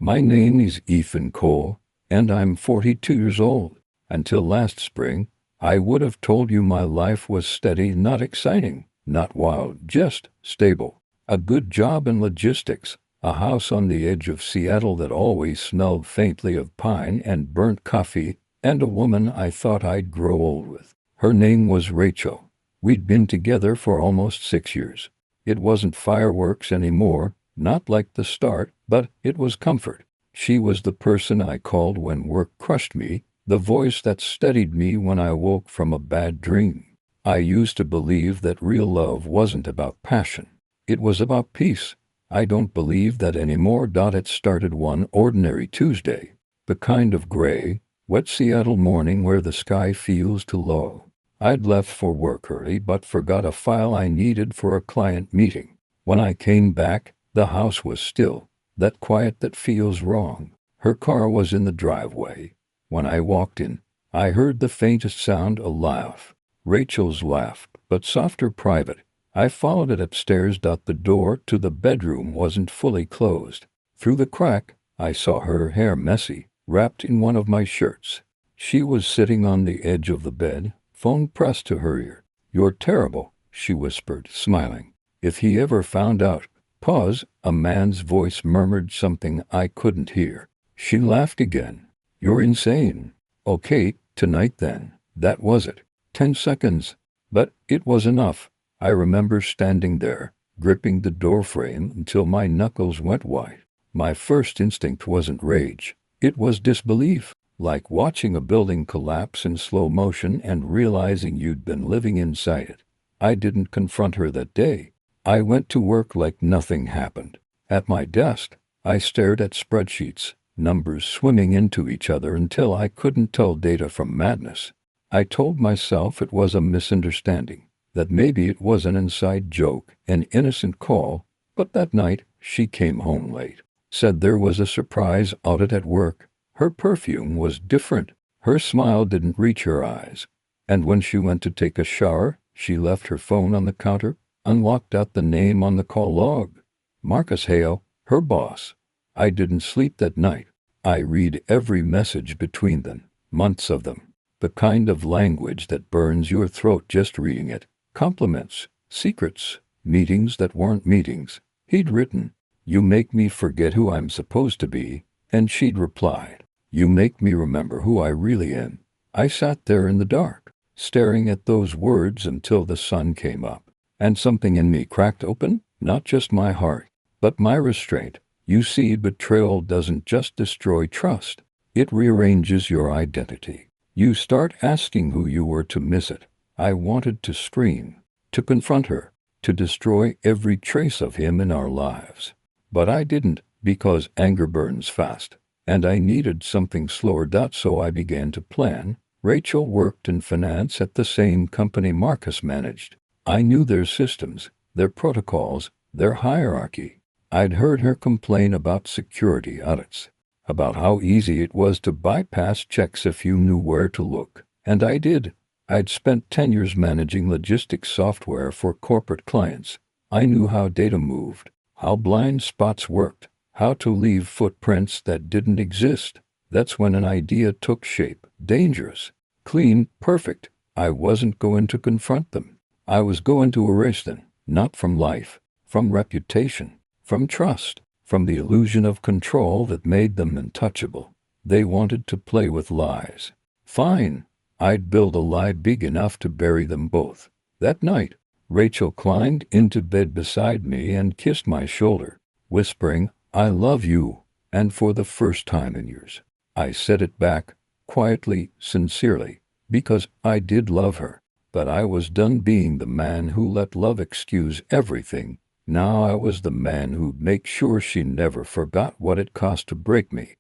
My name is Ethan Cole, and I'm 42 years old. Until last spring, I would have told you my life was steady, not exciting, not wild, just stable. A good job in logistics, a house on the edge of Seattle that always smelled faintly of pine and burnt coffee, and a woman I thought I'd grow old with. Her name was Rachel. We'd been together for almost 6 years. It wasn't fireworks anymore, not like the start, but it was comfort. She was the person I called when work crushed me, the voice that steadied me when I woke from a bad dream. I used to believe that real love wasn't about passion. It was about peace. I don't believe that anymore. It started one ordinary Tuesday, the kind of gray, wet Seattle morning where the sky feels too low. I'd left for work early but forgot a file I needed for a client meeting. When I came back, the house was still, that quiet that feels wrong. Her car was in the driveway. When I walked in, I heard the faintest sound, a laugh. Rachel's laugh, but softer, private. I followed it upstairs. The door to the bedroom wasn't fully closed. Through the crack, I saw her hair messy, wrapped in one of my shirts. She was sitting on the edge of the bed, phone pressed to her ear. "You're terrible," she whispered, smiling. "If he ever found out." Pause. A man's voice murmured something I couldn't hear. She laughed again. "You're insane." "Okay, tonight then." That was it. 10 seconds. But it was enough. I remember standing there, gripping the doorframe until my knuckles went white. My first instinct wasn't rage. It was disbelief, like watching a building collapse in slow motion and realizing you'd been living inside it. I didn't confront her that day. I went to work like nothing happened. At my desk, I stared at spreadsheets, numbers swimming into each other until I couldn't tell data from madness. I told myself it was a misunderstanding, that maybe it was an inside joke, an innocent call, but that night she came home late, said there was a surprise audit at work. Her perfume was different. Her smile didn't reach her eyes. And when she went to take a shower, she left her phone on the counter, unlocked out the name on the call log. Marcus Hale, her boss. I didn't sleep that night. I read every message between them, months of them. The kind of language that burns your throat just reading it. Compliments, secrets, meetings that weren't meetings. He'd written, "You make me forget who I'm supposed to be," and she'd replied, "You make me remember who I really am." I sat there in the dark, staring at those words until the sun came up. And something in me cracked open, not just my heart, but my restraint. You see, betrayal doesn't just destroy trust. It rearranges your identity. You start asking who you were to miss it. I wanted to scream, to confront her, to destroy every trace of him in our lives. But I didn't, because anger burns fast, and I needed something slower. So I began to plan. Rachel worked in finance at the same company Marcus managed. I knew their systems, their protocols, their hierarchy. I'd heard her complain about security audits, about how easy it was to bypass checks if you knew where to look. And I did. I'd spent 10 years managing logistics software for corporate clients. I knew how data moved, how blind spots worked, how to leave footprints that didn't exist. That's when an idea took shape. Dangerous, clean, perfect. I wasn't going to confront them. I was going to erase them, not from life, from reputation, from trust, from the illusion of control that made them untouchable. They wanted to play with lies. Fine. I'd build a lie big enough to bury them both. That night, Rachel climbed into bed beside me and kissed my shoulder, whispering, "I love you." And for the first time in years, I said it back, quietly, sincerely, because I did love her. But I was done being the man who let love excuse everything. Now I was the man who'd make sure she never forgot what it cost to break me.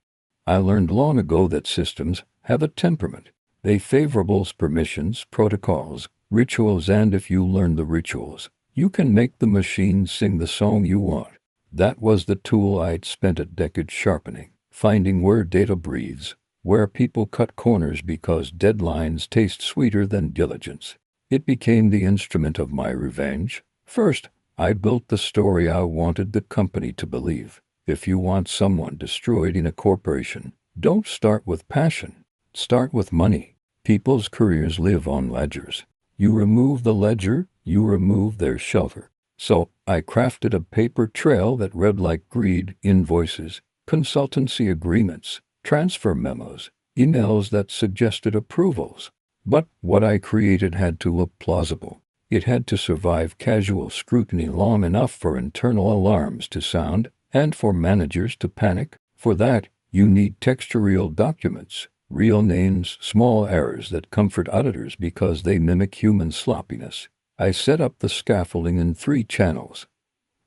I learned long ago that systems have a temperament. They favorables, permissions, protocols, rituals, and if you learn the rituals, you can make the machine sing the song you want. That was the tool I'd spent a decade sharpening, finding where data breathes, where people cut corners because deadlines taste sweeter than diligence. It became the instrument of my revenge. First, I built the story I wanted the company to believe. If you want someone destroyed in a corporation, don't start with passion. Start with money. People's careers live on ledgers. You remove the ledger, you remove their shelter. So I crafted a paper trail that read like greed: invoices, consultancy agreements, transfer memos, emails that suggested approvals. But what I created had to look plausible. It had to survive casual scrutiny long enough for internal alarms to sound and for managers to panic. For that, you need textual documents, real names, small errors that comfort auditors because they mimic human sloppiness. I set up the scaffolding in 3 channels.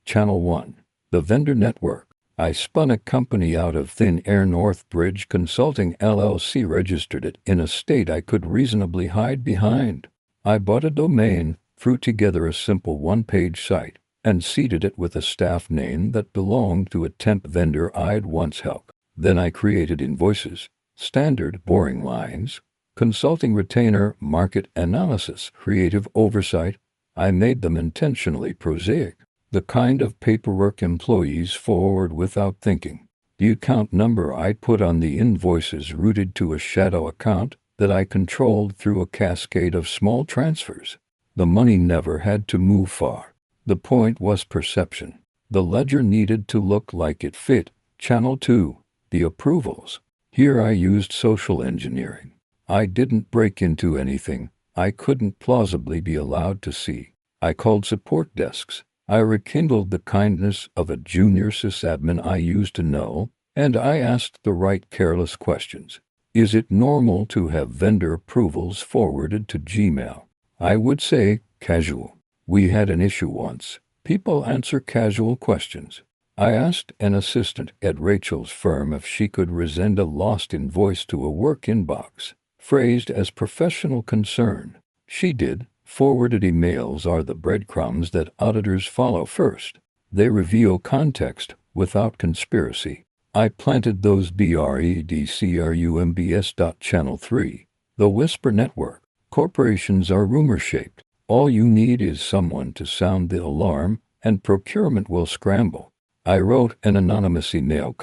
Channel 1. The vendor network. I spun a company out of thin air. Northbridge Consulting LLC, registered it in a state I could reasonably hide behind. I bought a domain, threw together a simple one-page site, and seeded it with a staff name that belonged to a temp vendor I'd once helped. Then I created invoices, standard boring lines, consulting retainer, market analysis, creative oversight. I made them intentionally prosaic, the kind of paperwork employees forward without thinking. The account number I put on the invoices routed to a shadow account that I controlled through a cascade of small transfers. The money never had to move far. The point was perception. The ledger needed to look like it fit. Channel 2. The approvals. Here I used social engineering. I didn't break into anything I couldn't plausibly be allowed to see. I called support desks. I rekindled the kindness of a junior sysadmin I used to know, and I asked the right careless questions. Is it normal to have vendor approvals forwarded to Gmail? I would say, casual. We had an issue once. People answer casual questions. I asked an assistant at Rachel's firm if she could resend a lost invoice to a work inbox, phrased as professional concern. She did. Forwarded emails are the breadcrumbs that auditors follow first. They reveal context without conspiracy. I planted those BREDCRUMBS. Channel 3. The Whisper Network. Corporations are rumor-shaped. All you need is someone to sound the alarm, and procurement will scramble. I wrote an anonymous email,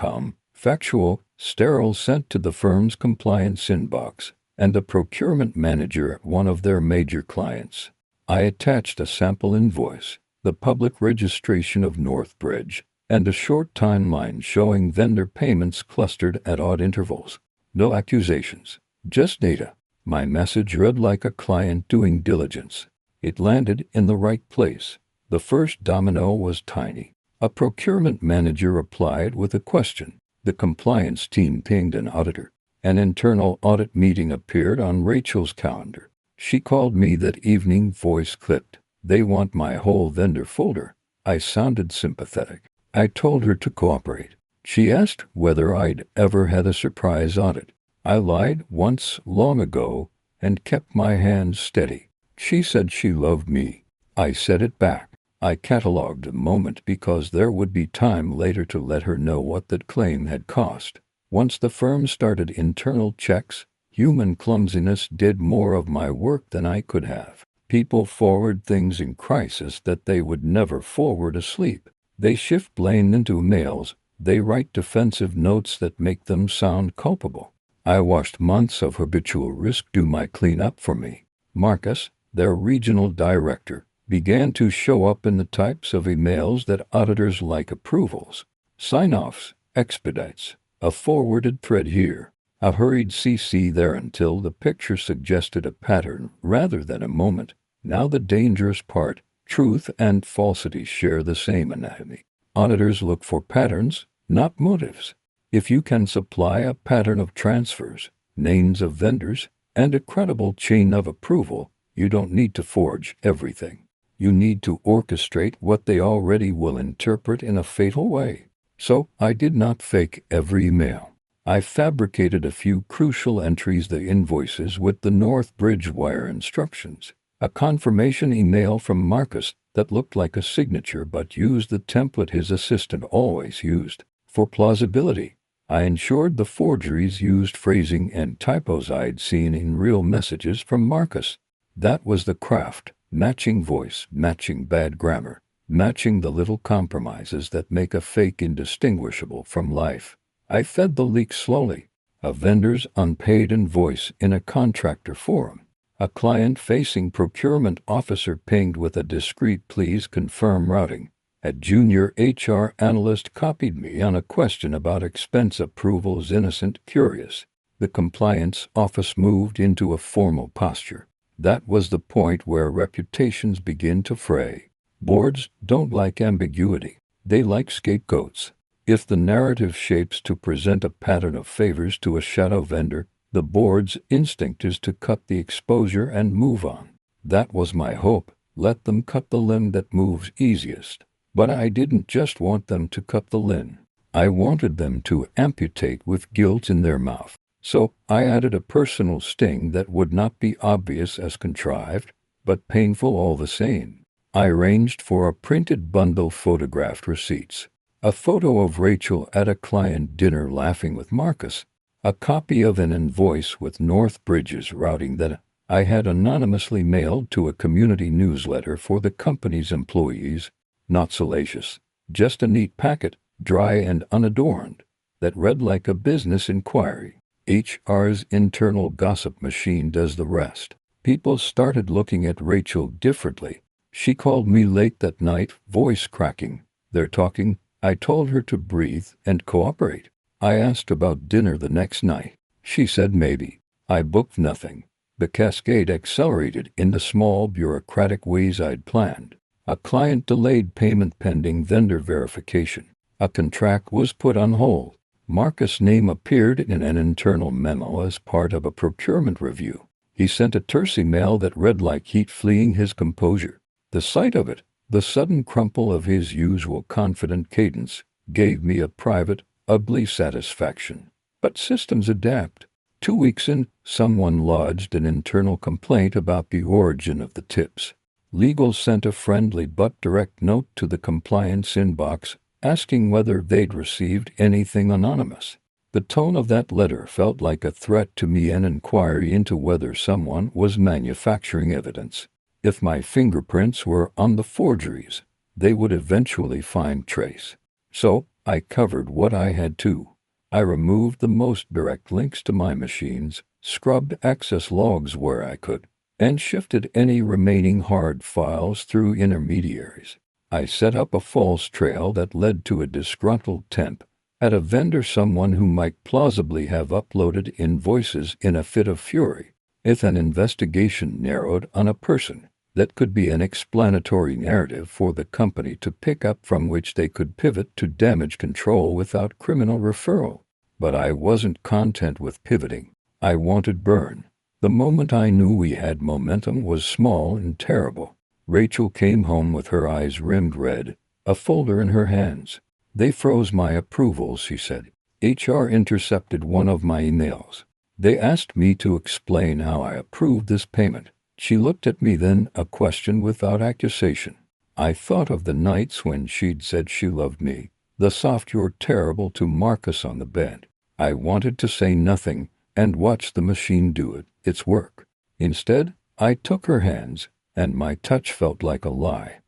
factual, sterile, sent to the firm's compliance inbox and the procurement manager at one of their major clients. I attached a sample invoice, the public registration of Northbridge, and a short timeline showing vendor payments clustered at odd intervals. No accusations, just data. My message read like a client doing diligence. It landed in the right place. The first domino was tiny. A procurement manager replied with a question. The compliance team pinged an auditor. An internal audit meeting appeared on Rachel's calendar. She called me that evening, voice clipped. They want my whole vendor folder. I sounded sympathetic. I told her to cooperate. She asked whether I'd ever had a surprise audit. I lied once long ago and kept my hands steady. She said she loved me. I said it back. I catalogued a moment because there would be time later to let her know what that claim had cost. Once the firm started internal checks, human clumsiness did more of my work than I could have. People forward things in crisis that they would never forward asleep. They shift blame into mails. They write defensive notes that make them sound culpable. I watched months of habitual risk do my cleanup for me. Marcus, their regional director, began to show up in the types of emails that auditors like: approvals, sign-offs, expedites, a forwarded thread here, a hurried CC there, until the picture suggested a pattern rather than a moment. Now the dangerous part: truth and falsity share the same anatomy. Auditors look for patterns, not motives. If you can supply a pattern of transfers, names of vendors, and a credible chain of approval, you don't need to forge everything. You need to orchestrate what they already will interpret in a fatal way. So I did not fake every email. I fabricated a few crucial entries, the invoices with the Northbridge wire instructions, a confirmation email from Marcus that looked like a signature but used the template his assistant always used. For plausibility, I ensured the forgeries used phrasing and typos I'd seen in real messages from Marcus. That was the craft: matching voice, matching bad grammar, matching the little compromises that make a fake indistinguishable from life. I fed the leak slowly. A vendor's unpaid invoice in a contractor forum. A client-facing procurement officer pinged with a discreet "please confirm routing." A junior HR analyst copied me on a question about expense approvals. Innocent, curious. The compliance office moved into a formal posture. That was the point where reputations begin to fray. Boards don't like ambiguity. They like scapegoats. If the narrative shapes to present a pattern of favors to a shadow vendor, the board's instinct is to cut the exposure and move on. That was my hope. Let them cut the limb that moves easiest. But I didn't just want them to cut the limb. I wanted them to amputate with guilt in their mouth. So I added a personal sting that would not be obvious as contrived, but painful all the same. I arranged for a printed bundle photographed receipts. A photo of Rachel at a client dinner laughing with Marcus. A copy of an invoice with North Bridges routing that I had anonymously mailed to a community newsletter for the company's employees. Not salacious, just a neat packet, dry and unadorned, that read like a business inquiry. HR's internal gossip machine does the rest. People started looking at Rachel differently. She called me late that night, voice cracking. "They're talking." I told her to breathe and cooperate. I asked about dinner the next night. She said maybe. I booked nothing. The cascade accelerated in the small bureaucratic ways I'd planned. A client delayed payment pending vendor verification. A contract was put on hold. Marcus' name appeared in an internal memo as part of a procurement review. He sent a terse email that read like heat fleeing his composure. The sight of it, the sudden crumple of his usual confident cadence, gave me a private, ugly satisfaction. But systems adapt. 2 weeks in, someone lodged an internal complaint about the origin of the tips. Legal sent a friendly but direct note to the compliance inbox, asking whether they'd received anything anonymous. The tone of that letter felt like a threat to me, an inquiry into whether someone was manufacturing evidence. If my fingerprints were on the forgeries, they would eventually find trace. So I covered what I had to. I removed the most direct links to my machines, scrubbed access logs where I could, and shifted any remaining hard files through intermediaries. I set up a false trail that led to a disgruntled temp at a vendor, someone who might plausibly have uploaded invoices in a fit of fury. If an investigation narrowed on a person, that could be an explanatory narrative for the company to pick up, from which they could pivot to damage control without criminal referral. But I wasn't content with pivoting. I wanted burn. The moment I knew we had momentum was small and terrible. Rachel came home with her eyes rimmed red, a folder in her hands. "They froze my approval," she said. HR intercepted one of my emails. "They asked me to explain how I approved this payment." She looked at me, then a question without accusation. I thought of the nights when she'd said she loved me, the soft "you're terrible" to Marcus on the bed. I wanted to say nothing and watch the machine do its work. Instead, I took her hands, and my touch felt like a lie.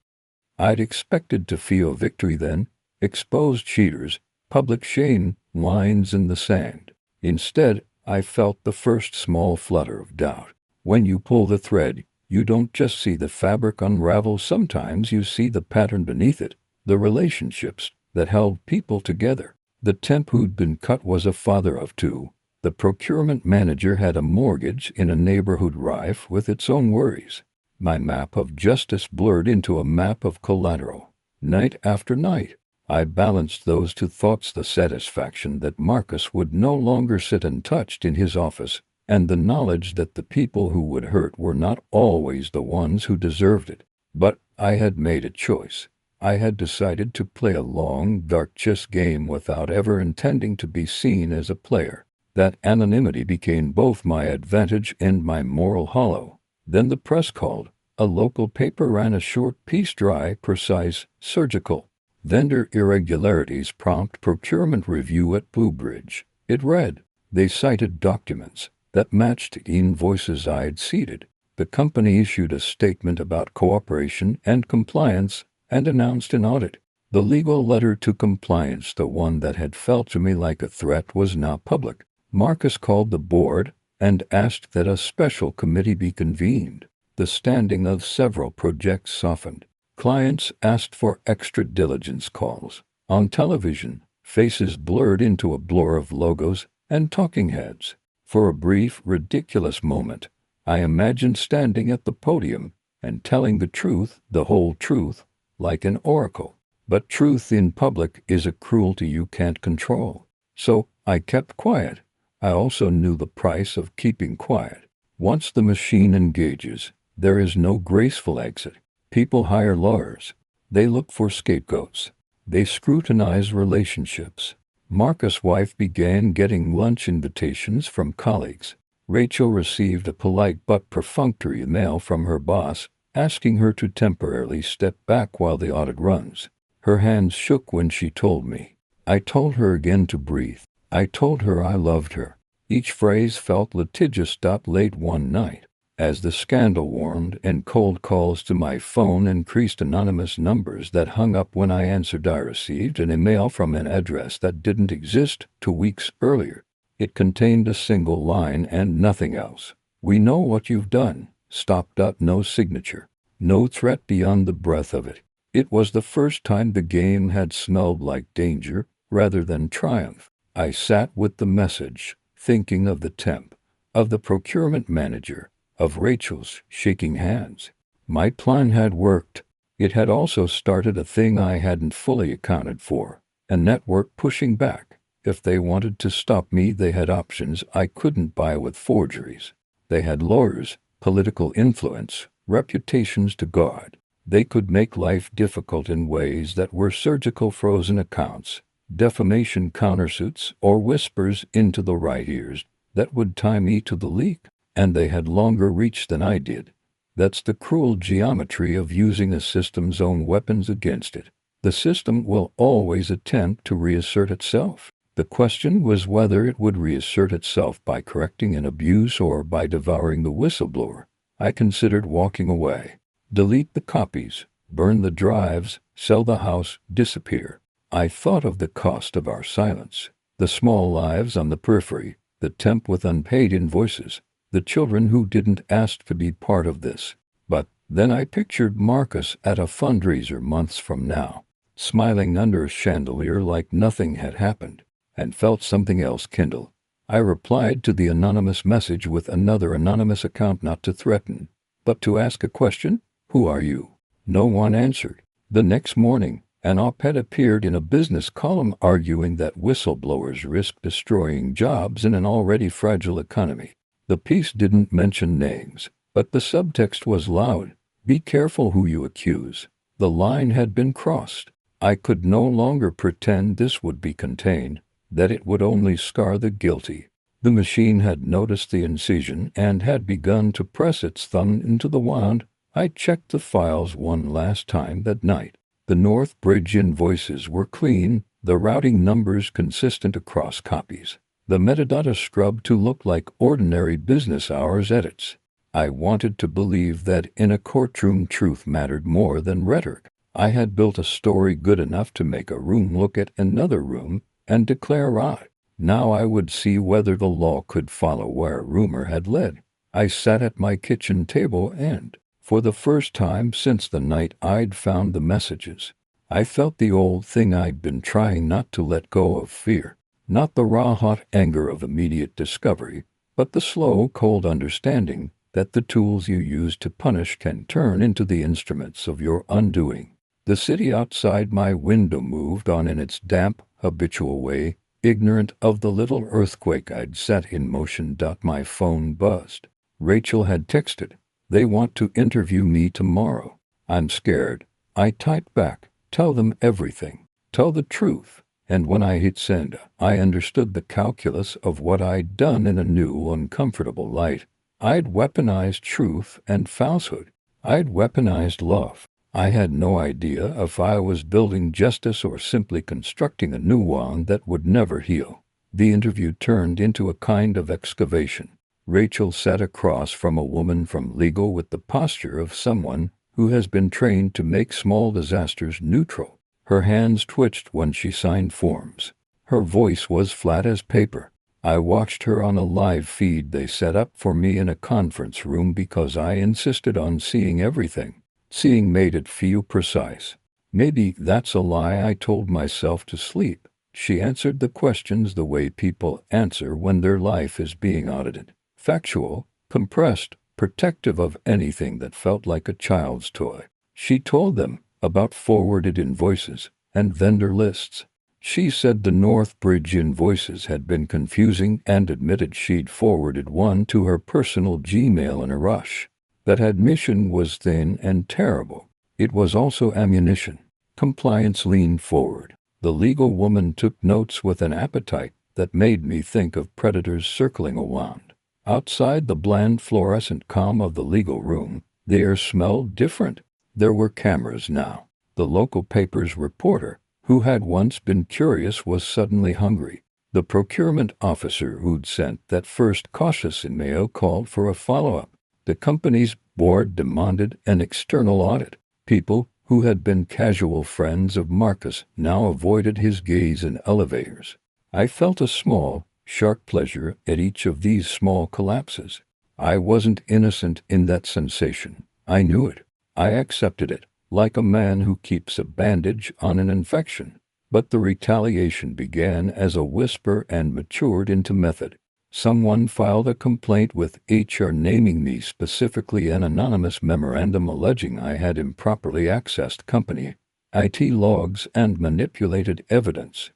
I'd expected to feel victory then, exposed cheaters, public shame, lines in the sand. Instead, I felt the first small flutter of doubt. When you pull the thread, you don't just see the fabric unravel, sometimes you see the pattern beneath it, the relationships that held people together. The temp who'd been cut was a father of 2. The procurement manager had a mortgage in a neighborhood rife with its own worries. My map of justice blurred into a map of collateral. Night after night, I balanced those two thoughts: the satisfaction that Marcus would no longer sit untouched in his office, and the knowledge that the people who would hurt were not always the ones who deserved it. But I had made a choice. I had decided to play a long, dark chess game without ever intending to be seen as a player. That anonymity became both my advantage and my moral hollow. Then the press called. A local paper ran a short piece: dry, precise, surgical. "Vendor irregularities prompt procurement review at Blue Bridge." It read. They cited documents that matched invoices I'd seeded. The company issued a statement about cooperation and compliance, and announced an audit. The legal letter to compliance, the one that had felt to me like a threat, was now public. Marcus called the board and asked that a special committee be convened. The standing of several projects softened. Clients asked for extra diligence calls. On television, faces blurred into a blur of logos and talking heads. For a brief, ridiculous moment, I imagined standing at the podium and telling the truth, the whole truth, like an oracle. But truth in public is a cruelty you can't control. So I kept quiet. I also knew the price of keeping quiet. Once the machine engages, there is no graceful exit. People hire lawyers. They look for scapegoats. They scrutinize relationships. Marcus' wife began getting lunch invitations from colleagues. Rachel received a polite but perfunctory email from her boss, asking her to temporarily step back while the audit runs. Her hands shook when she told me. I told her again to breathe. I told her I loved her. Each phrase felt litigious. Late one night, as the scandal warmed and cold calls to my phone increased, anonymous numbers that hung up when I answered, I received an email from an address that didn't exist 2 weeks earlier. It contained a single line and nothing else. We know what you've done. Stop. No signature. No threat beyond the breath of it. It was the first time the game had smelled like danger rather than triumph. I sat with the message, thinking of the temp, of the procurement manager, of Rachel's shaking hands. My plan had worked. It had also started a thing I hadn't fully accounted for, a network pushing back. If they wanted to stop me, they had options I couldn't buy with forgeries. They had lawyers, political influence, reputations to guard. They could make life difficult in ways that were surgical: frozen accounts, defamation countersuits, or whispers into the right ears that would tie me to the leak. And they had longer reach than I did. That's the cruel geometry of using a system's own weapons against it. The system will always attempt to reassert itself. The question was whether it would reassert itself by correcting an abuse or by devouring the whistleblower. I considered walking away. Delete the copies, burn the drives, sell the house, disappear. I thought of the cost of our silence, the small lives on the periphery, the temp with unpaid invoices, the children who didn't ask to be part of this. But then I pictured Marcus at a fundraiser months from now, smiling under a chandelier like nothing had happened, and felt something else kindle. I replied to the anonymous message with another anonymous account, not to threaten, but to ask a question. Who are you? No one answered. The next morning, an op-ed appeared in a business column arguing that whistleblowers risk destroying jobs in an already fragile economy. The piece didn't mention names, but the subtext was loud. Be careful who you accuse. The line had been crossed. I could no longer pretend this would be contained, that it would only scar the guilty. The machine had noticed the incision and had begun to press its thumb into the wound. I checked the files one last time that night. The North Bridge invoices were clean, the routing numbers consistent across copies, the metadata scrubbed to look like ordinary business hours edits. I wanted to believe that in a courtroom truth mattered more than rhetoric. I had built a story good enough to make a room look at another room and declare odd. Now I would see whether the law could follow where rumor had led. I sat at my kitchen table and, for the first time since the night I'd found the messages, I felt the old thing I'd been trying not to let go of: fear. Not the raw hot anger of immediate discovery, but the slow cold understanding that the tools you use to punish can turn into the instruments of your undoing. The city outside my window moved on in its damp, habitual way, ignorant of the little earthquake I'd set in motion. My phone buzzed. Rachel had texted. They want to interview me tomorrow. I'm scared. I typed back. Tell them everything. Tell the truth. And when I hit send, I understood the calculus of what I'd done in a new, uncomfortable light. I'd weaponized truth and falsehood. I'd weaponized love. I had no idea if I was building justice or simply constructing a new wound that would never heal. The interview turned into a kind of excavation. Rachel sat across from a woman from legal with the posture of someone who has been trained to make small disasters neutral. Her hands twitched when she signed forms. Her voice was flat as paper. I watched her on a live feed they set up for me in a conference room because I insisted on seeing everything. Seeing made it feel precise. Maybe that's a lie I told myself to sleep. She answered the questions the way people answer when their life is being audited. Factual, compressed, protective of anything that felt like a child's toy. She told them about forwarded invoices and vendor lists. She said the North Bridge invoices had been confusing and admitted she'd forwarded one to her personal Gmail in a rush. That admission was thin and terrible. It was also ammunition. Compliance leaned forward. The legal woman took notes with an appetite that made me think of predators circling a wand. Outside the bland fluorescent calm of the legal room, the air smelled different. There were cameras now. The local paper's reporter, who had once been curious, was suddenly hungry. The procurement officer who'd sent that first cautious email called for a follow-up. The company's board demanded an external audit. People who had been casual friends of Marcus now avoided his gaze in elevators. I felt a small, sharp pleasure at each of these small collapses. I wasn't innocent in that sensation. I knew it. I accepted it, like a man who keeps a bandage on an infection. But the retaliation began as a whisper and matured into method. Someone filed a complaint with HR naming me specifically, an anonymous memorandum alleging I had improperly accessed company IT logs and manipulated evidence.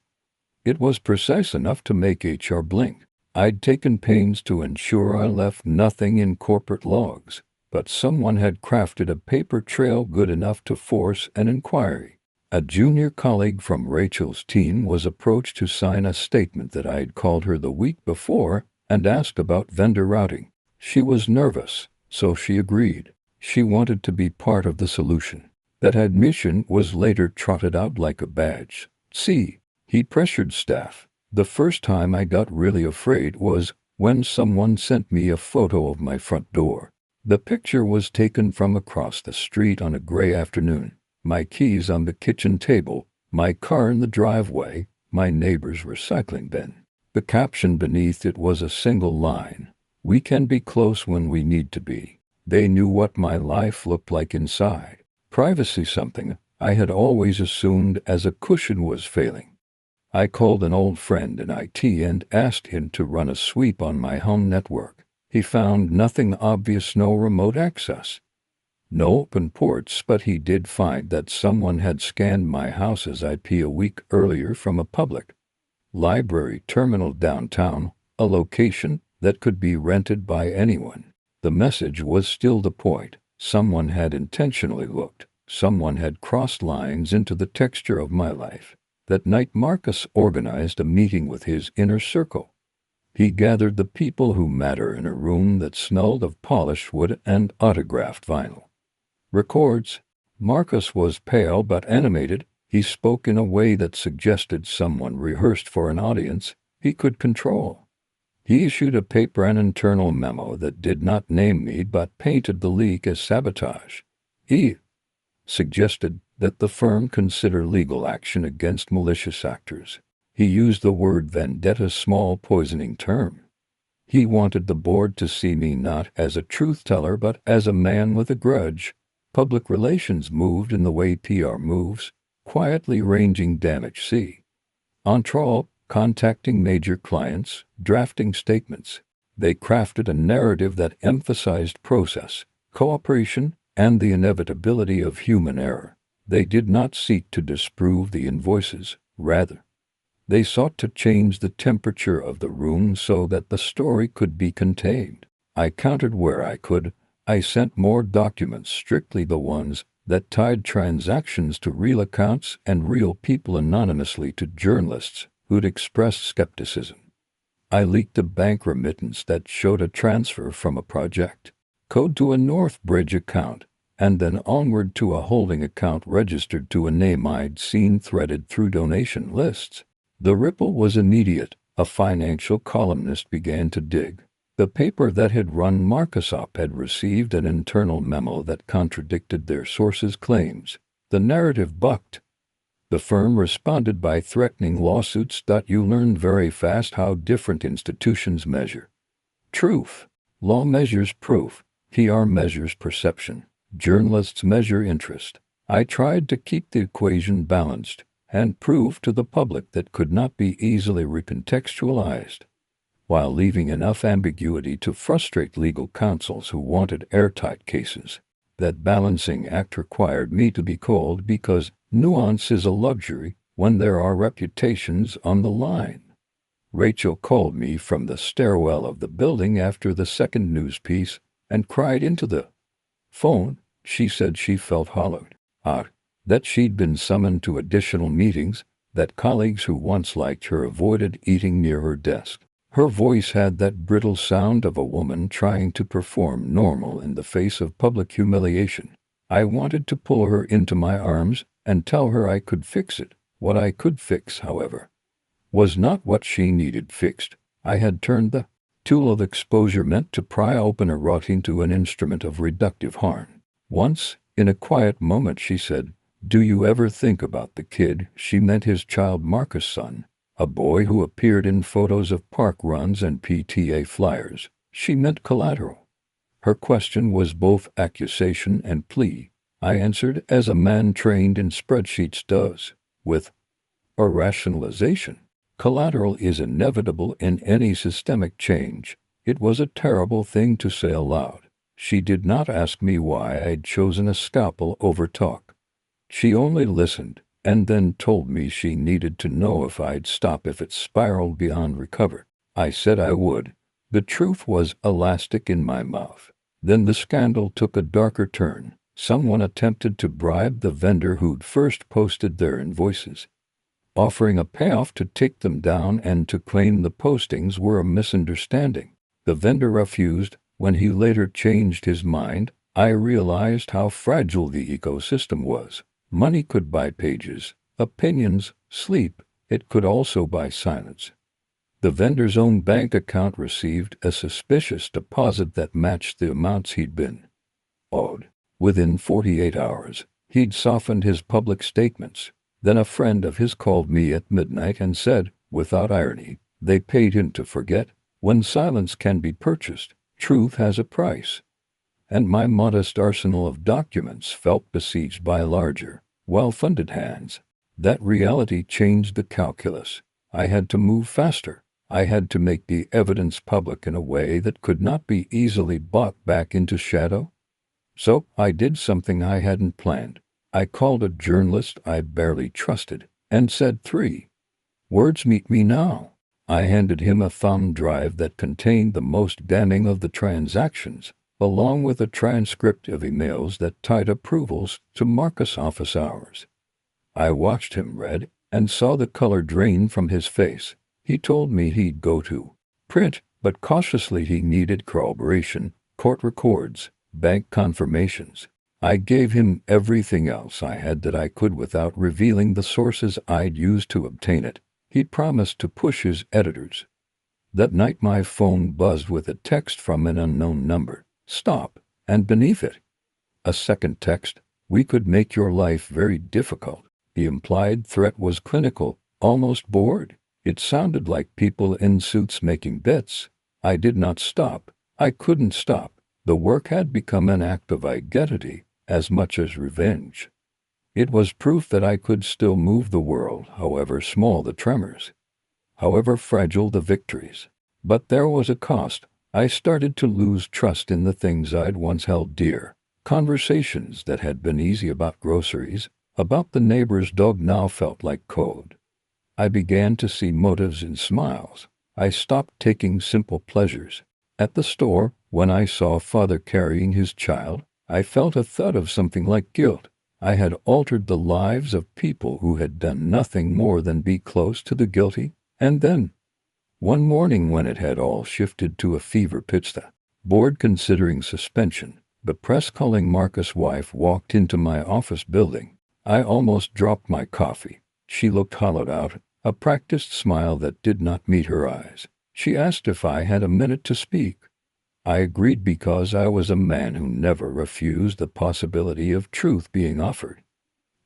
It was precise enough to make HR blink. I'd taken pains to ensure I left nothing in corporate logs, but someone had crafted a paper trail good enough to force an inquiry. A junior colleague from Rachel's team was approached to sign a statement that I'd called her the week before and asked about vendor routing. She was nervous, so she agreed. She wanted to be part of the solution. That admission was later trotted out like a badge. See, he pressured staff. The first time I got really afraid was when someone sent me a photo of my front door. The picture was taken from across the street on a gray afternoon. My keys on the kitchen table, my car in the driveway, my neighbor's recycling bin. The caption beneath it was a single line. We can be close when we need to be. They knew what my life looked like inside. Privacy, something I had always assumed as a cushion, was failing. I called an old friend in IT and asked him to run a sweep on my home network. He found nothing obvious, no remote access, no open ports, but he did find that someone had scanned my house's IP a week earlier from a public library terminal downtown, a location that could be rented by anyone. The message was still the point. Someone had intentionally looked. Someone had crossed lines into the texture of my life. That night Marcus organized a meeting with his inner circle. He gathered the people who matter in a room that smelled of polished wood and autographed vinyl. Records. Marcus was pale but animated. He spoke in a way that suggested someone rehearsed for an audience he could control. He issued a paper, an internal memo that did not name me but painted the leak as sabotage. He suggested that the firm consider legal action against malicious actors. He used the word vendetta, small poisoning term. He wanted the board to see me not as a truth teller but as a man with a grudge. Public relations moved in the way PR moves, quietly arranging damage. See. Entrol, contacting major clients, drafting statements. They crafted a narrative that emphasized process, cooperation, and the inevitability of human error. They did not seek to disprove the invoices. Rather, they sought to change the temperature of the room so that the story could be contained. I countered where I could. I sent more documents, strictly the ones that tied transactions to real accounts and real people, anonymously to journalists who'd expressed skepticism. I leaked a bank remittance that showed a transfer from a project code to a North Bridge account, and then onward to a holding account registered to a name I'd seen threaded through donation lists. The ripple was immediate. A financial columnist began to dig. The paper that had run Marcus up had received an internal memo that contradicted their source's claims. The narrative bucked. The firm responded by threatening lawsuits. You learn very fast how different institutions measure truth. Law measures proof. PR measures perception. Journalists measure interest. I tried to keep the equation balanced and prove to the public that could not be easily recontextualized, while leaving enough ambiguity to frustrate legal counsels who wanted airtight cases. That balancing act required me to be cold because nuance is a luxury when there are reputations on the line. Rachel called me from the stairwell of the building after the second news piece and cried into the phone. She said she felt hollowed out, that she'd been summoned to additional meetings, that colleagues who once liked her avoided eating near her desk. Her voice had that brittle sound of a woman trying to perform normal in the face of public humiliation. I wanted to pull her into my arms and tell her I could fix it. What I could fix, however, was not what she needed fixed. I had turned the tool of exposure meant to pry open a rot into an instrument of reductive harm. Once, in a quiet moment, she said, "Do you ever think about the kid?" She meant his child, Marcus' son, a boy who appeared in photos of park runs and PTA flyers. She meant collateral. Her question was both accusation and plea. I answered as a man trained in spreadsheets does, with a rationalization. Collateral is inevitable in any systemic change. It was a terrible thing to say aloud. She did not ask me why I'd chosen a scalpel over talk. She only listened, and then told me she needed to know if I'd stop if it spiraled beyond recover. I said I would. The truth was elastic in my mouth. Then the scandal took a darker turn. Someone attempted to bribe the vendor who'd first posted their invoices, offering a payoff to take them down and to claim the postings were a misunderstanding. The vendor refused. When he later changed his mind, I realized how fragile the ecosystem was. Money could buy pages, opinions, sleep. It could also buy silence. The vendor's own bank account received a suspicious deposit that matched the amounts he'd been owed. Within 48 hours, he'd softened his public statements. Then a friend of his called me at midnight and said, without irony, they paid him to forget. When silence can be purchased, truth has a price. And my modest arsenal of documents felt besieged by larger, well-funded hands. That reality changed the calculus. I had to move faster. I had to make the evidence public in a way that could not be easily bought back into shadow. So I did something I hadn't planned. I called a journalist I barely trusted and said 3 words, "Meet me now." I handed him a thumb drive that contained the most damning of the transactions, along with a transcript of emails that tied approvals to Marcus' office hours. I watched him read and saw the color drain from his face. He told me he'd go to print, but cautiously he needed corroboration, court records, bank confirmations. I gave him everything else I had that I could without revealing the sources I'd used to obtain it. He promised to push his editors. That night my phone buzzed with a text from an unknown number. "Stop," and beneath it, a second text, "We could make your life very difficult." The implied threat was clinical, almost bored. It sounded like people in suits making bets. I did not stop. I couldn't stop. The work had become an act of identity as much as revenge. It was proof that I could still move the world, however small the tremors, however fragile the victories. But there was a cost. I started to lose trust in the things I'd once held dear. Conversations that had been easy about groceries, about the neighbor's dog, now felt like code. I began to see motives in smiles. I stopped taking simple pleasures. At the store, when I saw father carrying his child, I felt a thud of something like guilt. I had altered the lives of people who had done nothing more than be close to the guilty. And then, one morning when it had all shifted to a fever pitch, the board considering suspension, the press calling Marcus' wife walked into my office building. I almost dropped my coffee. She looked hollowed out, a practiced smile that did not meet her eyes. She asked if I had a minute to speak. I agreed because I was a man who never refused the possibility of truth being offered,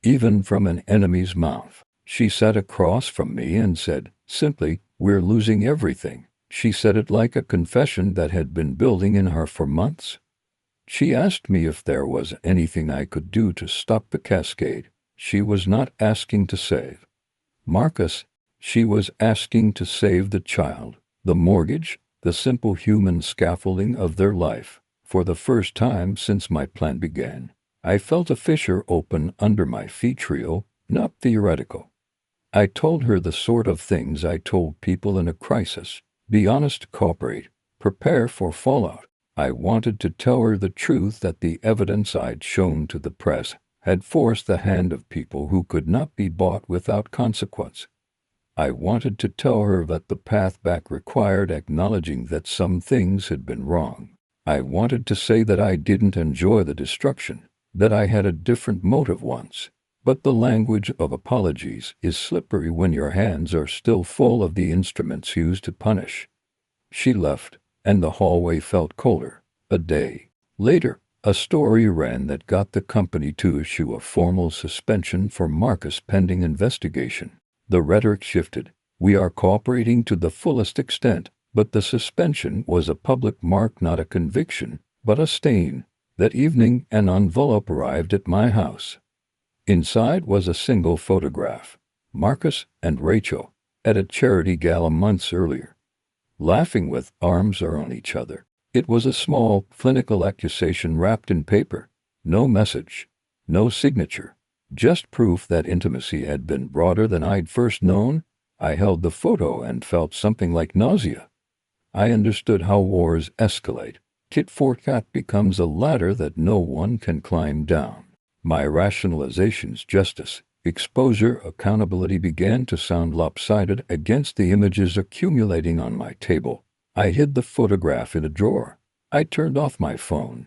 even from an enemy's mouth. She sat across from me and said, simply, "We're losing everything." She said it like a confession that had been building in her for months. She asked me if there was anything I could do to stop the cascade. She was not asking to save Marcus. She was asking to save the child, the mortgage, the simple human scaffolding of their life. For the first time since my plan began, I felt a fissure open under my feet, real, not theoretical. I told her the sort of things I told people in a crisis: be honest, cooperate, prepare for fallout. I wanted to tell her the truth, that the evidence I'd shown to the press had forced the hand of people who could not be bought without consequence. I wanted to tell her that the path back required acknowledging that some things had been wrong. I wanted to say that I didn't enjoy the destruction, that I had a different motive once. But the language of apologies is slippery when your hands are still full of the instruments used to punish. She left, and the hallway felt colder. A day later, a story ran that got the company to issue a formal suspension for Marcus pending investigation. The rhetoric shifted. We are cooperating to the fullest extent, but the suspension was a public mark, not a conviction, but a stain. That evening, an envelope arrived at my house. Inside was a single photograph: Marcus and Rachel, at a charity gala months earlier, laughing with arms around each other. It was a small, clinical accusation wrapped in paper. No message, no signature, just proof that intimacy had been broader than I'd first known. I held the photo and felt something like nausea. I understood how wars escalate. Tit for tat becomes a ladder that no one can climb down. My rationalizations, justice, exposure, accountability, began to sound lopsided against the images accumulating on my table. I hid the photograph in a drawer. I turned off my phone.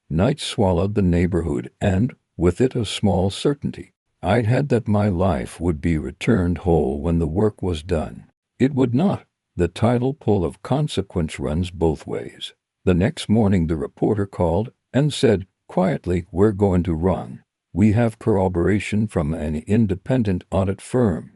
Night swallowed the neighborhood, and, with it, a small certainty. I'd had that my life would be returned whole when the work was done. It would not. The tidal pull of consequence runs both ways. The next morning the reporter called and said, quietly, "We're going to run. We have corroboration from an independent audit firm."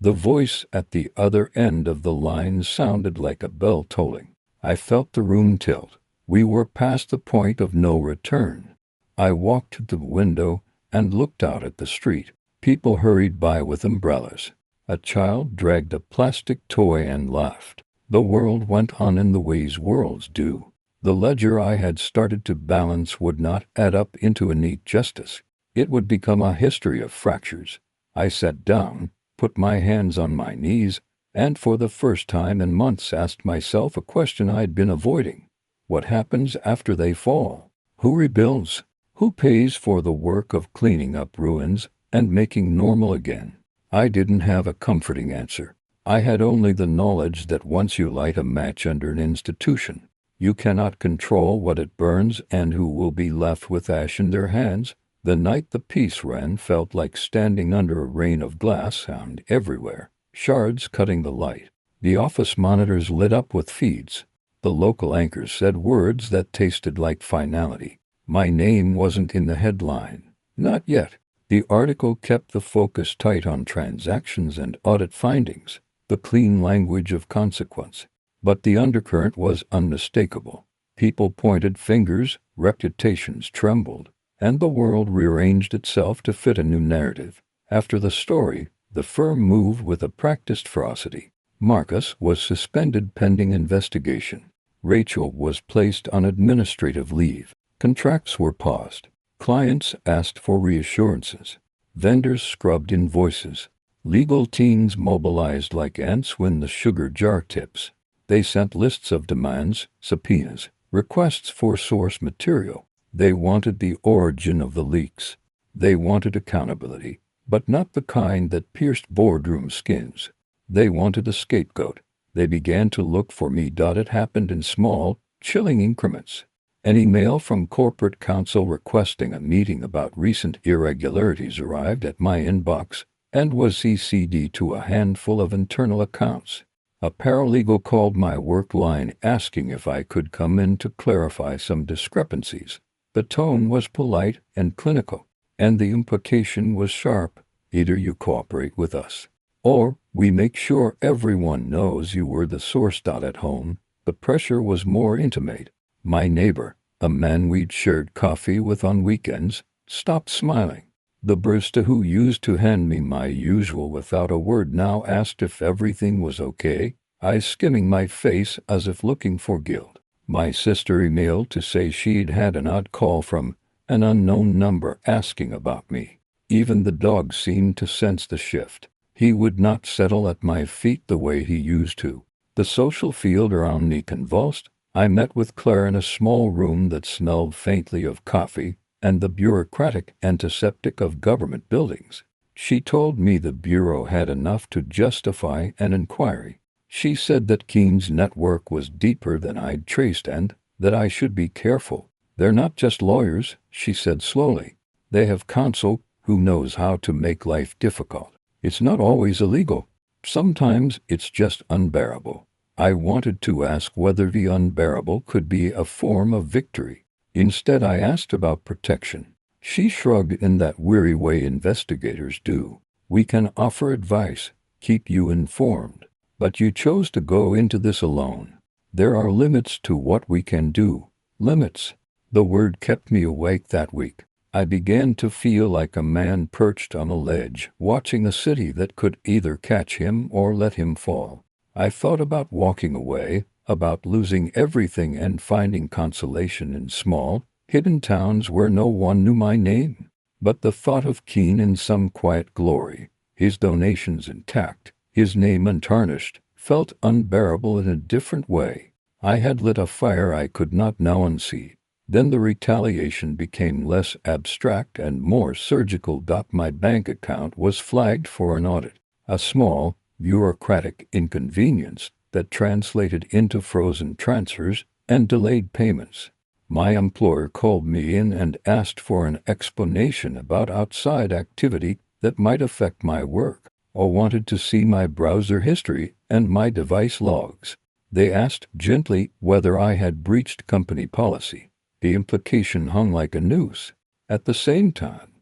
The voice at the other end of the line sounded like a bell tolling. I felt the room tilt. We were past the point of no return. I walked to the window and looked out at the street. People hurried by with umbrellas. A child dragged a plastic toy and laughed. The world went on in the ways worlds do. The ledger I had started to balance would not add up into a neat justice. It would become a history of fractures. I sat down, put my hands on my knees, and for the first time in months asked myself a question I'd been avoiding. What happens after they fall? Who rebuilds? Who pays for the work of cleaning up ruins and making normal again? I didn't have a comforting answer. I had only the knowledge that once you light a match under an institution, you cannot control what it burns and who will be left with ash in their hands. The night the piece ran felt like standing under a rain of glass, sound everywhere, shards cutting the light. The office monitors lit up with feeds. The local anchors said words that tasted like finality. My name wasn't in the headline. Not yet. The article kept the focus tight on transactions and audit findings, the clean language of consequence. But the undercurrent was unmistakable. People pointed fingers, reputations trembled, and the world rearranged itself to fit a new narrative. After the story, the firm moved with a practiced ferocity. Marcus was suspended pending investigation. Rachel was placed on administrative leave. Contracts were paused. Clients asked for reassurances. Vendors scrubbed invoices. Legal teams mobilized like ants when the sugar jar tips. They sent lists of demands, subpoenas, requests for source material. They wanted the origin of the leaks. They wanted accountability, but not the kind that pierced boardroom skins. They wanted a scapegoat. They began to look for me. It happened in small, chilling increments. An email from corporate counsel requesting a meeting about recent irregularities arrived at my inbox and was CC'd to a handful of internal accounts. A paralegal called my work line asking if I could come in to clarify some discrepancies. The tone was polite and clinical, and the implication was sharp. Either you cooperate with us, or we make sure everyone knows you were the source. At home, the pressure was more intimate. My neighbor, a man we'd shared coffee with on weekends, stopped smiling. The barista who used to hand me my usual without a word now asked if everything was okay, eyes skimming my face as if looking for guilt. My sister emailed to say she'd had an odd call from an unknown number asking about me. Even the dog seemed to sense the shift. He would not settle at my feet the way he used to. The social field around me convulsed. I met with Claire in a small room that smelled faintly of coffee and the bureaucratic antiseptic of government buildings. She told me the bureau had enough to justify an inquiry. She said that Keen's network was deeper than I'd traced and that I should be careful. They're not just lawyers, she said slowly. They have counsel who knows how to make life difficult. It's not always illegal. Sometimes it's just unbearable. I wanted to ask whether the unbearable could be a form of victory. Instead, I asked about protection. She shrugged in that weary way investigators do. We can offer advice, keep you informed, but you chose to go into this alone. There are limits to what we can do. Limits. The word kept me awake that week. I began to feel like a man perched on a ledge, watching a city that could either catch him or let him fall. I thought about walking away, about losing everything and finding consolation in small, hidden towns where no one knew my name. But the thought of Keen in some quiet glory, his donations intact, his name untarnished, felt unbearable in a different way. I had lit a fire I could not now unsee. Then the retaliation became less abstract and more surgical. My bank account was flagged for an audit, a small, bureaucratic inconvenience that translated into frozen transfers and delayed payments. My employer called me in and asked for an explanation about outside activity that might affect my work, or wanted to see my browser history and my device logs. They asked gently whether I had breached company policy. The implication hung like a noose. At the same time,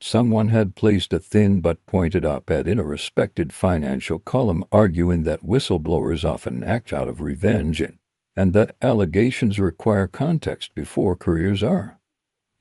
someone had placed a thin but pointed op-ed in a respected financial column arguing that whistleblowers often act out of revenge and that allegations require context before careers are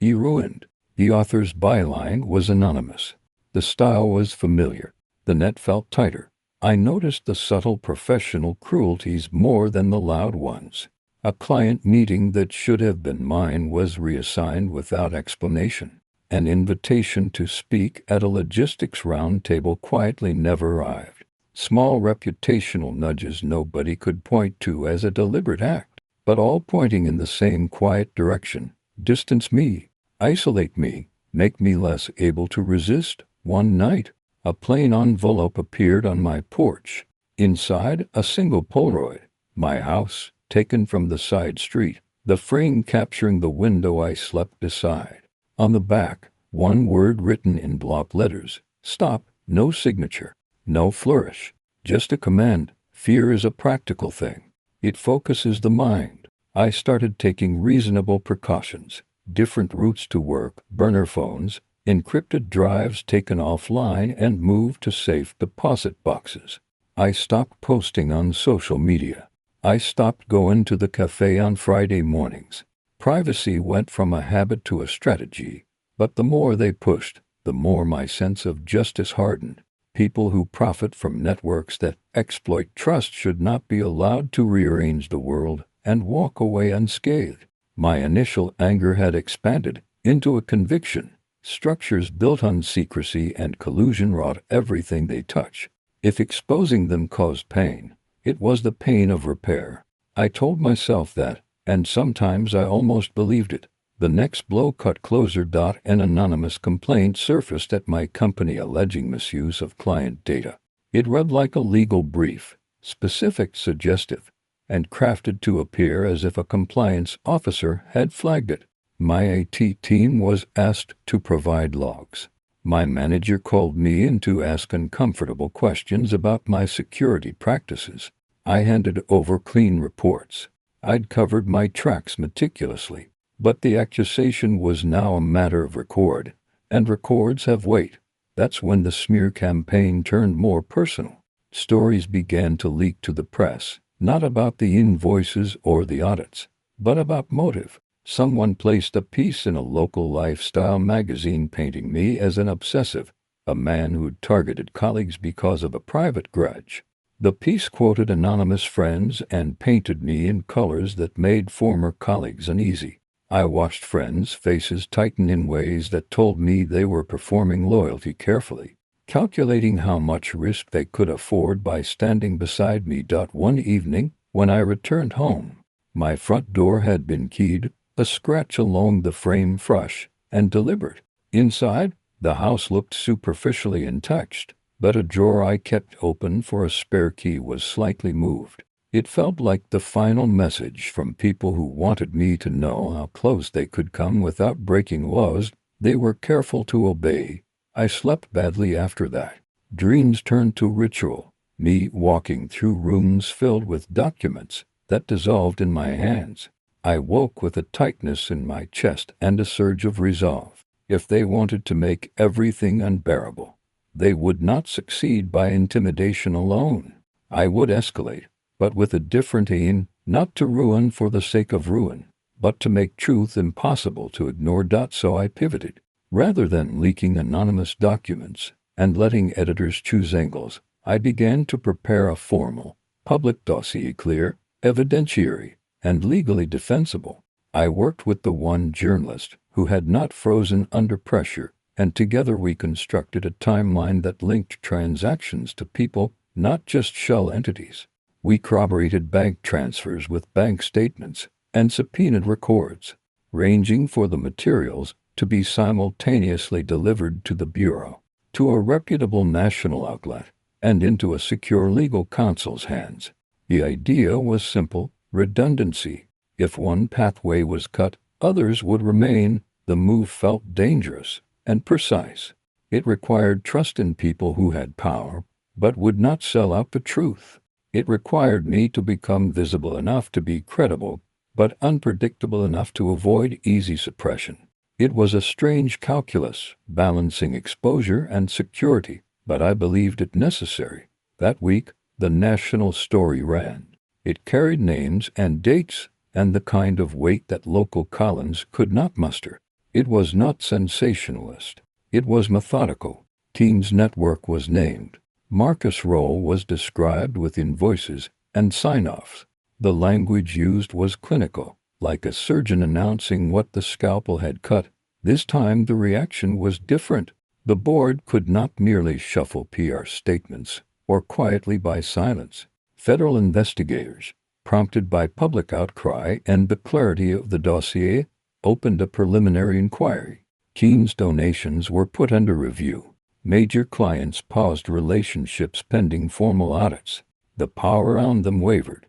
ruined. The author's byline was anonymous. The style was familiar. The net felt tighter. I noticed the subtle professional cruelties more than the loud ones. A client meeting that should have been mine was reassigned without explanation. An invitation to speak at a logistics roundtable quietly never arrived. Small reputational nudges nobody could point to as a deliberate act, but all pointing in the same quiet direction. Distance me, isolate me, make me less able to resist. One night, a plain envelope appeared on my porch. Inside, a single Polaroid. My house, taken from the side street, the frame capturing the window I slept beside. On the back, one word written in block letters. Stop. No signature. No flourish. Just a command. Fear is a practical thing. It focuses the mind. I started taking reasonable precautions. Different routes to work, burner phones, encrypted drives taken offline and moved to safe deposit boxes. I stopped posting on social media. I stopped going to the cafe on Friday mornings. Privacy went from a habit to a strategy, but the more they pushed, the more my sense of justice hardened. People who profit from networks that exploit trust should not be allowed to rearrange the world and walk away unscathed. My initial anger had expanded into a conviction. Structures built on secrecy and collusion rot everything they touch. If exposing them caused pain, it was the pain of repair. I told myself that, and sometimes I almost believed it. The next blow cut closer. An anonymous complaint surfaced at my company alleging misuse of client data. It read like a legal brief, specific, suggestive, and crafted to appear as if a compliance officer had flagged it. My IT team was asked to provide logs. My manager called me in to ask uncomfortable questions about my security practices. I handed over clean reports. I'd covered my tracks meticulously. But the accusation was now a matter of record, and records have weight. That's when the smear campaign turned more personal. Stories began to leak to the press, not about the invoices or the audits, but about motive. Someone placed a piece in a local lifestyle magazine painting me as an obsessive, a man who'd targeted colleagues because of a private grudge. The piece quoted anonymous friends and painted me in colors that made former colleagues uneasy. I watched friends' faces tighten in ways that told me they were performing loyalty carefully, calculating how much risk they could afford by standing beside me. One evening, when I returned home, my front door had been keyed, a scratch along the frame fresh and deliberate. Inside, the house looked superficially untouched, but a drawer I kept open for a spare key was slightly moved. It felt like the final message from people who wanted me to know how close they could come without breaking laws they were careful to obey. I slept badly after that. Dreams turned to ritual, me walking through rooms filled with documents that dissolved in my hands. I woke with a tightness in my chest and a surge of resolve. If they wanted to make everything unbearable, they would not succeed by intimidation alone. I would escalate, but with a different aim, not to ruin for the sake of ruin, but to make truth impossible to ignore. So I pivoted. Rather than leaking anonymous documents and letting editors choose angles, I began to prepare a formal, public dossier, clear, evidentiary, and legally defensible. I worked with the one journalist who had not frozen under pressure, and together we constructed a timeline that linked transactions to people, not just shell entities. We corroborated bank transfers with bank statements and subpoenaed records, ranging for the materials to be simultaneously delivered to the Bureau, to a reputable national outlet, and into a secure legal counsel's hands. The idea was simple: redundancy. If one pathway was cut, others would remain. The move felt dangerous and precise. It required trust in people who had power, but would not sell out the truth. It required me to become visible enough to be credible, but unpredictable enough to avoid easy suppression. It was a strange calculus, balancing exposure and security, but I believed it necessary. That week, the national story ran. It carried names and dates and the kind of weight that local columns could not muster. It was not sensationalist. It was methodical. Team's network was named. Marcus' role was described with invoices and sign-offs. The language used was clinical, like a surgeon announcing what the scalpel had cut. This time the reaction was different. The board could not merely shuffle PR statements or quietly buy silence. Federal investigators, prompted by public outcry and the clarity of the dossier, opened a preliminary inquiry. Keen's donations were put under review. Major clients paused relationships pending formal audits. The power around them wavered.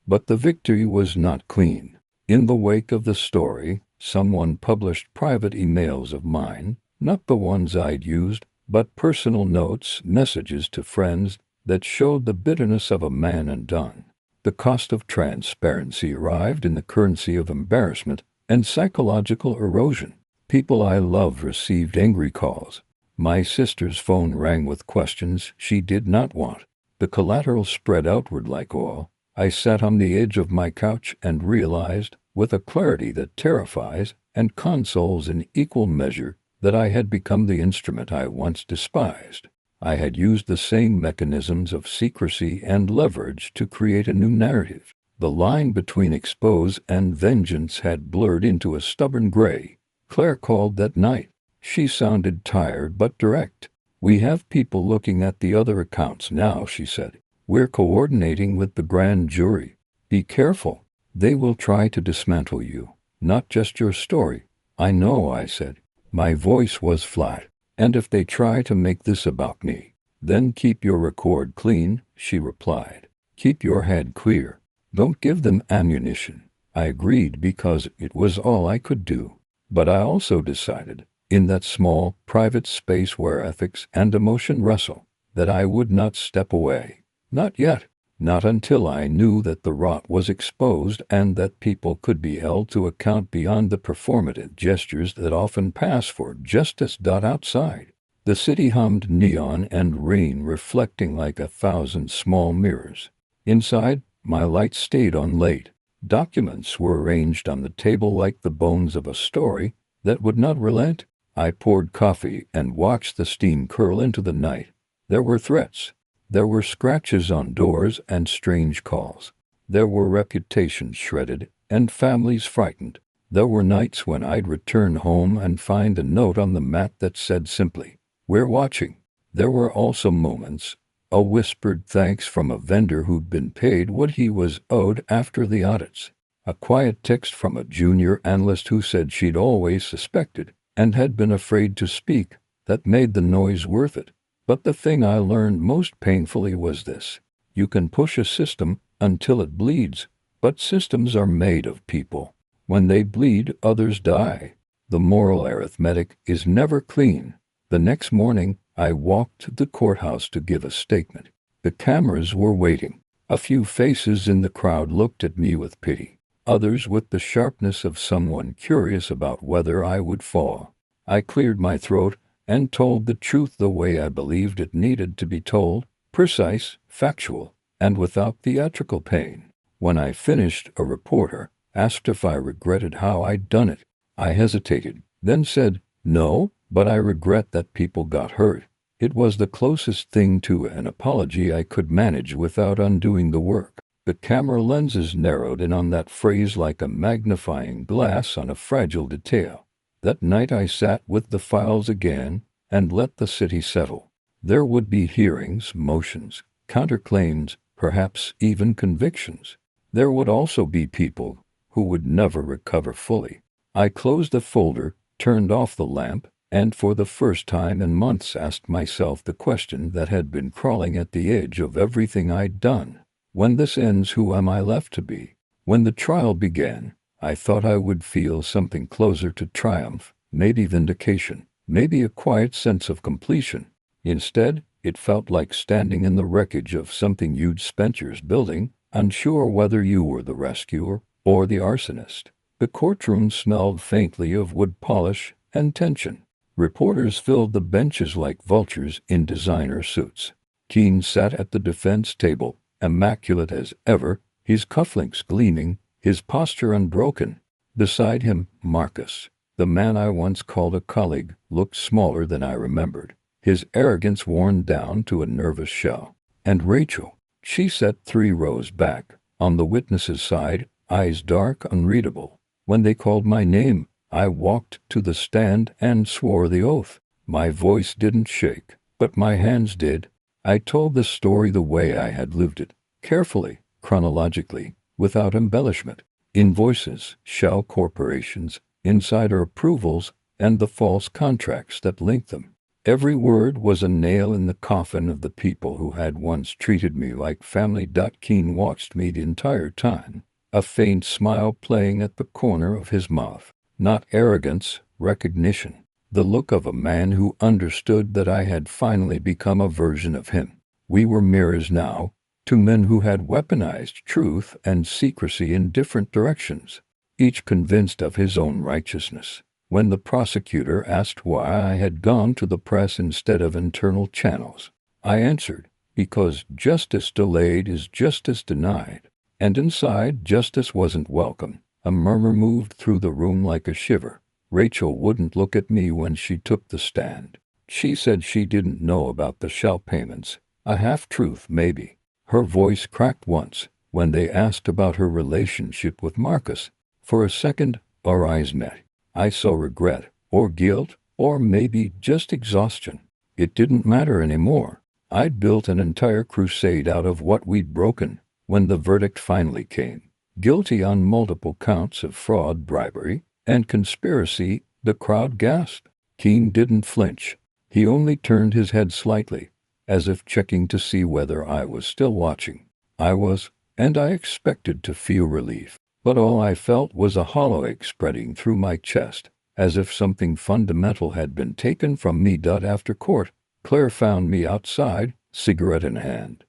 But the victory was not clean. In the wake of the story, someone published private emails of mine, not the ones I'd used, but personal notes, messages to friends that showed the bitterness of a man undone. The cost of transparency arrived in the currency of embarrassment and psychological erosion. People I loved received angry calls. My sister's phone rang with questions she did not want. The collateral spread outward like oil. I sat on the edge of my couch and realized, with a clarity that terrifies and consoles in equal measure, that I had become the instrument I once despised. I had used the same mechanisms of secrecy and leverage to create a new narrative. The line between expose and vengeance had blurred into a stubborn gray. Claire called that night. She sounded tired but direct. "We have people looking at the other accounts now," she said. "We're coordinating with the grand jury. Be careful. They will try to dismantle you, not just your story." "I know," I said. My voice was flat. "And if they try to make this about me, then keep your record clean," she replied. "Keep your head clear. Don't give them ammunition." I agreed because it was all I could do. But I also decided, in that small, private space where ethics and emotion wrestle, that I would not step away. Not yet. Not until I knew that the rot was exposed and that people could be held to account beyond the performative gestures that often pass for justice. Outside, the city hummed, neon and rain reflecting like 1,000 small mirrors. Inside, my light stayed on late. Documents were arranged on the table like the bones of a story that would not relent. I poured coffee and watched the steam curl into the night. There were threats. There were scratches on doors and strange calls. There were reputations shredded and families frightened. There were nights when I'd return home and find a note on the mat that said simply, "We're watching." There were also moments, a whispered thanks from a vendor who'd been paid what he was owed after the audits, a quiet text from a junior analyst who said she'd always suspected and had been afraid to speak, that made the noise worth it. But the thing I learned most painfully was this: you can push a system until it bleeds, but systems are made of people. When they bleed, others die. The moral arithmetic is never clean. The next morning, I walked to the courthouse to give a statement. The cameras were waiting. A few faces in the crowd looked at me with pity, others with the sharpness of someone curious about whether I would fall. I cleared my throat and told the truth the way I believed it needed to be told, precise, factual, and without theatrical pain. When I finished, a reporter asked if I regretted how I'd done it. I hesitated, then said, "No, but I regret that people got hurt." It was the closest thing to an apology I could manage without undoing the work. The camera lenses narrowed in on that phrase like a magnifying glass on a fragile detail. That night I sat with the files again and let the city settle. There would be hearings, motions, counterclaims, perhaps even convictions. There would also be people who would never recover fully. I closed the folder, turned off the lamp, and for the first time in months asked myself the question that had been crawling at the edge of everything I'd done. When this ends, who am I left to be? When the trial began, I thought I would feel something closer to triumph, maybe vindication, maybe a quiet sense of completion. Instead, it felt like standing in the wreckage of something you'd spent years building, unsure whether you were the rescuer or the arsonist. The courtroom smelled faintly of wood polish and tension. Reporters filled the benches like vultures in designer suits. Keene sat at the defense table, immaculate as ever, his cufflinks gleaming, his posture unbroken. Beside him, Marcus, the man I once called a colleague, looked smaller than I remembered, his arrogance worn down to a nervous shell. And Rachel, she sat 3 rows back, on the witness's side, eyes dark, unreadable. When they called my name, I walked to the stand and swore the oath. My voice didn't shake, but my hands did. I told the story the way I had lived it, carefully, chronologically, without embellishment. Invoices, shell corporations, insider approvals, and the false contracts that linked them. Every word was a nail in the coffin of the people who had once treated me like family. Keene watched me the entire time, a faint smile playing at the corner of his mouth. Not arrogance, recognition. The look of a man who understood that I had finally become a version of him. We were mirrors now, 2 men who had weaponized truth and secrecy in different directions, each convinced of his own righteousness. When the prosecutor asked why I had gone to the press instead of internal channels, I answered, because justice delayed is justice denied. And inside, justice wasn't welcome. A murmur moved through the room like a shiver. Rachel wouldn't look at me when she took the stand. She said she didn't know about the shell payments. A half-truth, maybe. Her voice cracked once when they asked about her relationship with Marcus. For a second, our eyes met. I saw regret, or guilt, or maybe just exhaustion. It didn't matter anymore. I'd built an entire crusade out of what we'd broken. When the verdict finally came, guilty on multiple counts of fraud, bribery, and conspiracy, the crowd gasped. Keene didn't flinch. He only turned his head slightly, as if checking to see whether I was still watching. I was, and I expected to feel relief. But all I felt was a hollow ache spreading through my chest, as if something fundamental had been taken from me. After court, Claire found me outside, cigarette in hand,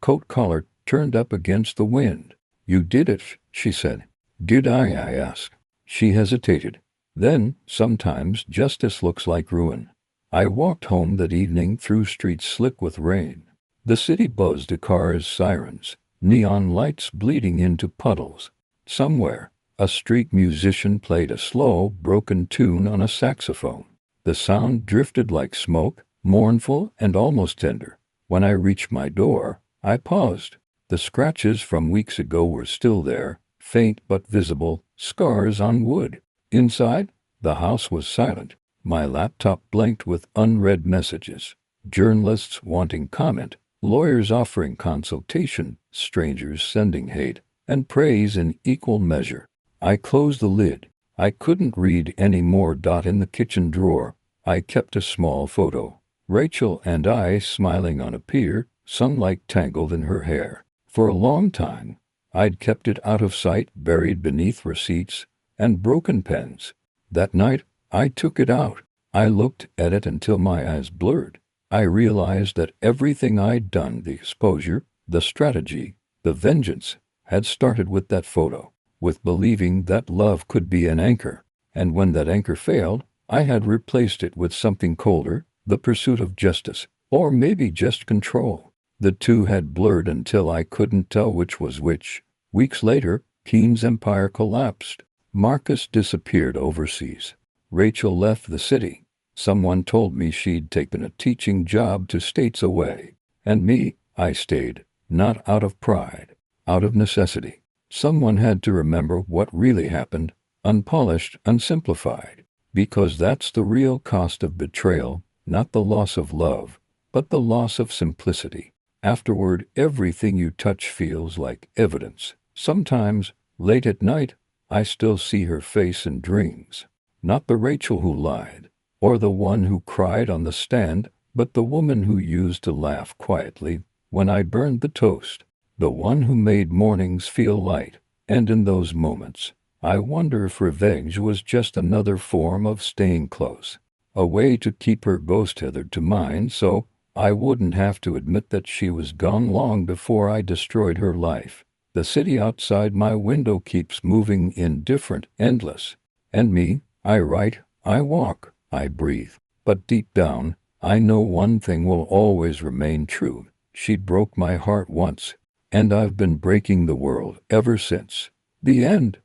coat collar turned up against the wind. "You did it," she said. "Did I asked. She hesitated. "Then, sometimes justice looks like ruin." I walked home that evening through streets slick with rain. The city buzzed to cars' sirens, neon lights bleeding into puddles. Somewhere, a street musician played a slow, broken tune on a saxophone. The sound drifted like smoke, mournful and almost tender. When I reached my door, I paused. The scratches from weeks ago were still there, faint but visible, scars on wood. Inside, the house was silent. My laptop blinked with unread messages. Journalists wanting comment, lawyers offering consultation, strangers sending hate and praise in equal measure. I closed the lid. I couldn't read any more. In the kitchen drawer, I kept a small photo. Rachel and I smiling on a pier, sunlight tangled in her hair. For a long time, I'd kept it out of sight, buried beneath receipts and broken pens. That night, I took it out. I looked at it until my eyes blurred. I realized that everything I'd done, the exposure, the strategy, the vengeance, had started with that photo, with believing that love could be an anchor. And when that anchor failed, I had replaced it with something colder, the pursuit of justice, or maybe just control. The two had blurred until I couldn't tell which was which. Weeks later, Keene's empire collapsed. Marcus disappeared overseas. Rachel left the city. Someone told me she'd taken a teaching job 2 states away. And me, I stayed, not out of pride, out of necessity. Someone had to remember what really happened, unpolished, unsimplified. Because that's the real cost of betrayal, not the loss of love, but the loss of simplicity. Afterward, everything you touch feels like evidence. Sometimes, late at night, I still see her face in dreams. Not the Rachel who lied, or the one who cried on the stand, but the woman who used to laugh quietly when I burned the toast. The one who made mornings feel light. And in those moments, I wonder if revenge was just another form of staying close. A way to keep her ghost tethered to mine so I wouldn't have to admit that she was gone long before I destroyed her life. The city outside my window keeps moving, indifferent, endless. And me, I write, I walk, I breathe. But deep down, I know one thing will always remain true. She broke my heart once, and I've been breaking the world ever since. The end.